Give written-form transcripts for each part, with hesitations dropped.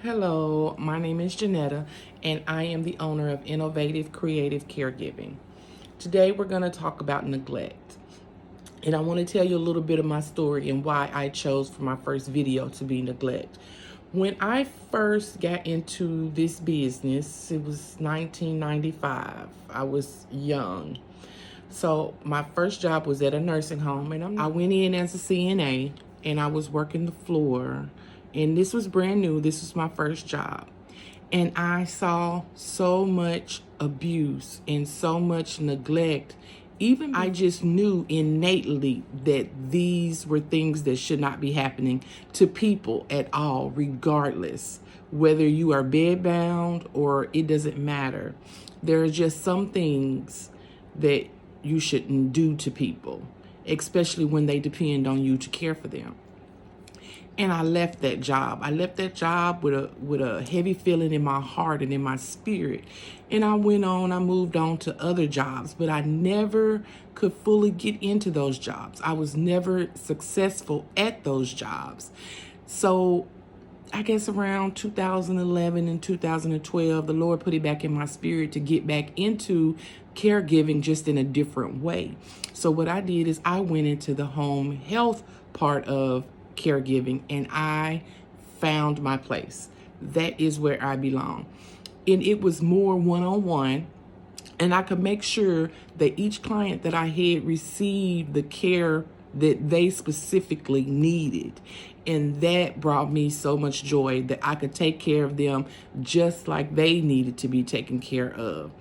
Hello, my name is Janetta, and I am the owner of Innovative Creative Caregiving. Today, we're going to talk about neglect. And I want to tell you a little bit of my story and why I chose for my first video to be neglect. When I first got into this business, it was 1995. I was young. So my first job was at a nursing home, and I went in as a CNA, and I was working the floor. And this was brand new. This was my first job. And I saw so much abuse and so much neglect. Even I just knew innately that these were things that should not be happening to people at all, regardless whether you are bedbound or it doesn't matter. There are just some things that you shouldn't do to people, especially when they depend on you to care for them. And I left that job. I left that job with a heavy feeling in my heart and in my spirit. And I moved on to other jobs, but I never could fully get into those jobs. I was never successful at those jobs. So I guess around 2011 and 2012, the Lord put it back in my spirit to get back into caregiving just in a different way. So what I did is I went into the home health part of caregiving, and I found my place. That is where I belong. And it was more one-on-one, and I could make sure that each client that I had received the care that they specifically needed. And that brought me so much joy that I could take care of them just like they needed to be taken care of.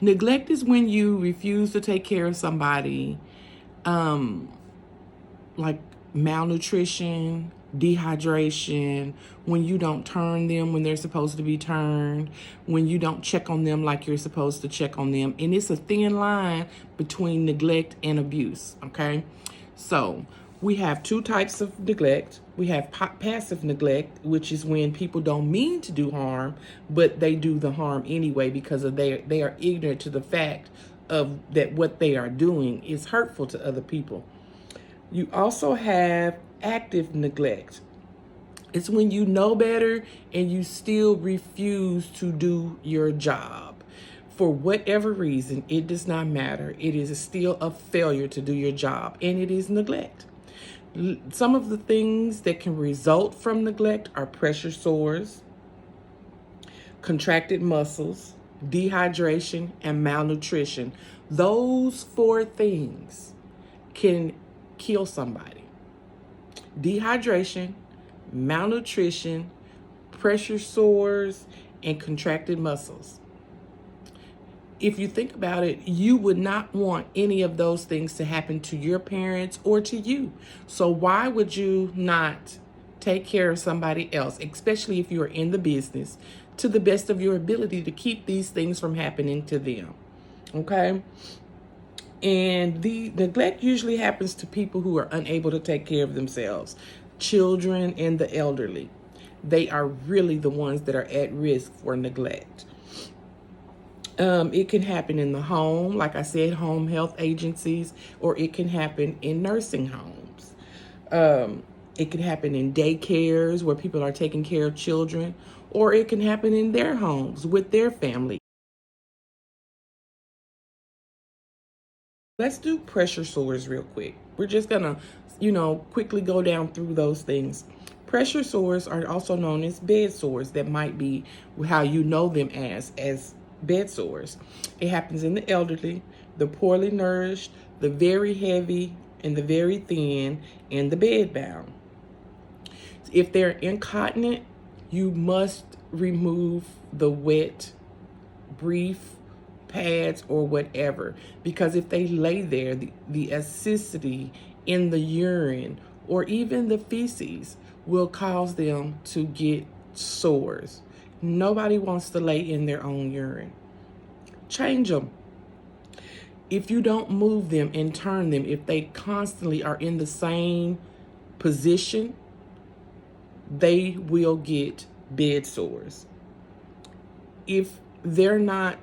Neglect is when you refuse to take care of somebody, like malnutrition, dehydration, when you don't turn them when they're supposed to be turned, when you don't check on them like you're supposed to check on them. And it's a thin line between neglect and abuse, okay? So we have two types of neglect. We have passive neglect, which is when people don't mean to do harm, but they do the harm anyway because of they are ignorant to the fact of that what they are doing is hurtful to other people. You also have active neglect. It's when you know better and you still refuse to do your job. For whatever reason, it does not matter. It is still a failure to do your job, and it is neglect. Some of the things that can result from neglect are pressure sores, contracted muscles, dehydration, and malnutrition. Those four things can kill somebody. Dehydration, malnutrition, pressure sores, and contracted muscles. If you think about it, you would not want any of those things to happen to your parents or to you. So why would you not take care of somebody else, especially if you're in the business, to the best of your ability to keep these things from happening to them? Okay? And the neglect usually happens to people who are unable to take care of themselves, children and the elderly. They are really the ones that are at risk for neglect. It can happen in the home, like I said, home health agencies, or it can happen in nursing homes. It can happen in daycares where people are taking care of children, or it can happen in their homes with their family. Let's do pressure sores real quick. We're just gonna, quickly go down through those things. Pressure sores are also known as bed sores. That might be how you know them as bed sores. It happens in the elderly, the poorly nourished, the very heavy, and the very thin, and the bedbound. If they're incontinent, you must remove the wet, brief pads or whatever, because if they lay there, the acidity in the urine or even the feces will cause them to get sores. Nobody wants to lay in their own urine. Change them. If you don't move them and turn them, if they constantly are in the same position, they will get bed sores. If they're not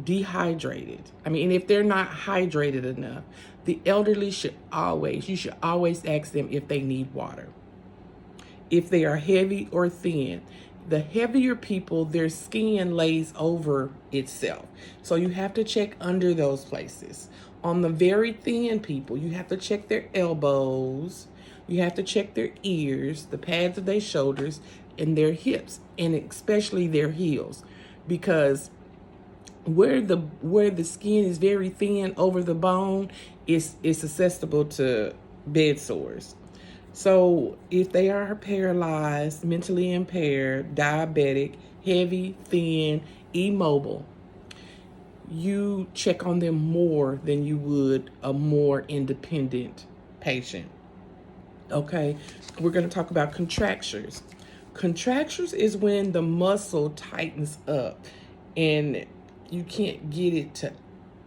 dehydrated. I mean, and if they're not hydrated enough, the elderly you should always ask them if they need water. If they are heavy or thin, the heavier people, their skin lays over itself. So you have to check under those places. On the very thin people, you have to check their elbows. You have to check their ears, the pads of their shoulders, and their hips, and especially their heels. Because where the skin is very thin over the bone, is susceptible to bed sores. So if they are paralyzed, mentally impaired, diabetic, heavy, thin, immobile, you check on them more than you would a more independent patient. Okay, we're going to talk about contractures. Contractures is when the muscle tightens up and you can't get it to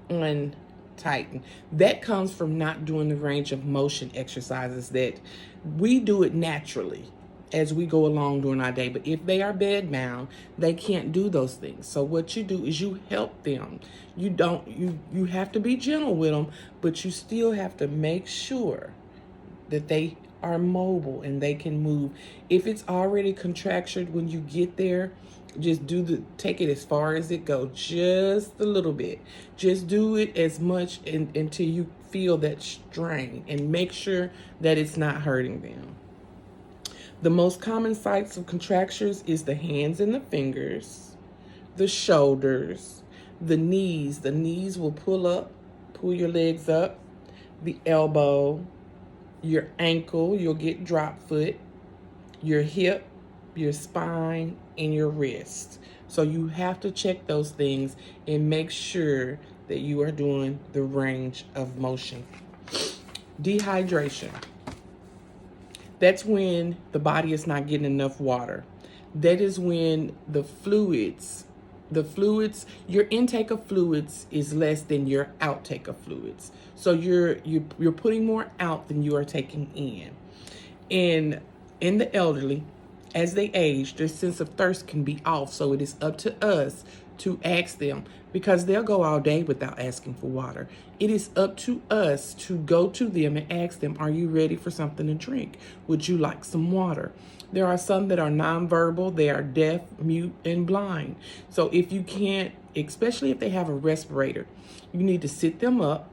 untighten. That comes from not doing the range of motion exercises that we do it naturally as we go along during our day. But if they are bedbound, they can't do those things. So what you do is you help them. You have to be gentle with them, but you still have to make sure that they are mobile and they can move. If it's already contractured when you get there, just take it as far as it goes, just a little bit. Just do it as much until you feel that strain, and make sure that it's not hurting them. The most common sites of contractures is the hands and the fingers, the shoulders, the knees. The knees will pull your legs up, the elbow, your ankle, you'll get drop foot, your hip, your spine, and your wrist. So you have to check those things and make sure that you are doing the range of motion. Dehydration. That's when the body is not getting enough water. That is when the fluids, your intake of fluids is less than your outtake of fluids. So you're putting more out than you are taking in. And in the elderly, as they age, their sense of thirst can be off. So it is up to us to ask them, because they'll go all day without asking for water. It is up to us to go to them and ask them, are you ready for something to drink? Would you like some water? There are some that are nonverbal. They are deaf, mute, and blind. So if you can't, especially if they have a respirator, you need to sit them up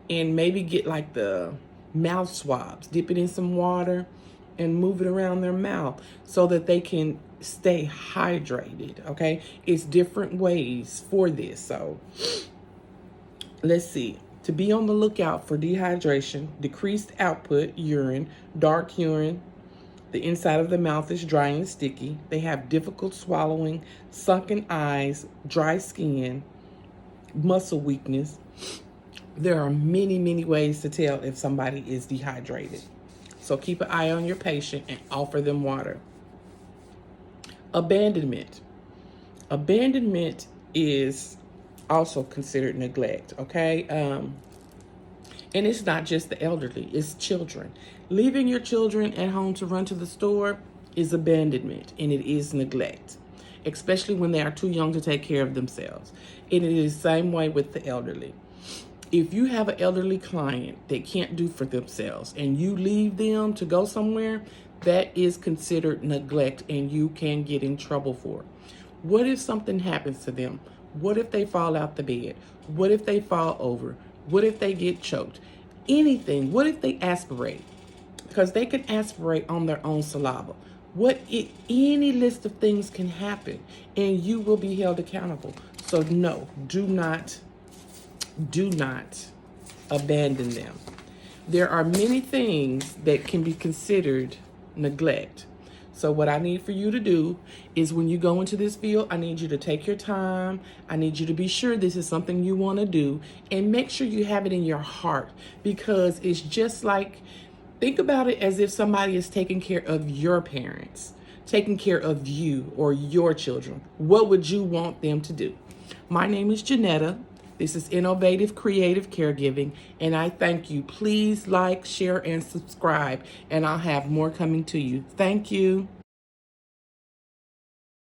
and maybe get like the mouth swabs, dip it in some water and move it around their mouth so that they can stay hydrated, okay? It's different ways for this. So let's see. To be on the lookout for dehydration, decreased output, urine, dark urine, the inside of the mouth is dry and sticky. They have difficult swallowing, sunken eyes, dry skin, muscle weakness. There are many, many ways to tell if somebody is dehydrated. So keep an eye on your patient and offer them water. Abandonment. Abandonment is also considered neglect, okay? And it's not just the elderly, it's children. Leaving your children at home to run to the store is abandonment, and it is neglect, especially when they are too young to take care of themselves. And it is the same way with the elderly. If you have an elderly client that can't do for themselves and you leave them to go somewhere, that is considered neglect and you can get in trouble for it. What if something happens to them? What if they fall out the bed? What if they fall over? What if they get choked? Anything. What if they aspirate? Because they can aspirate on their own saliva. Any list of things can happen and you will be held accountable. So no, do not abandon them. There are many things that can be considered neglect. So what I need for you to do is, when you go into this field, I need you to take your time. I need you to be sure this is something you want to do, and make sure you have it in your heart, because it's just like, think about it as if somebody is taking care of your parents, taking care of you or your children. What would you want them to do? My name is Janetta. This is Innovative Creative Caregiving, and I thank you. Please like, share, and subscribe, and I'll have more coming to you. Thank you.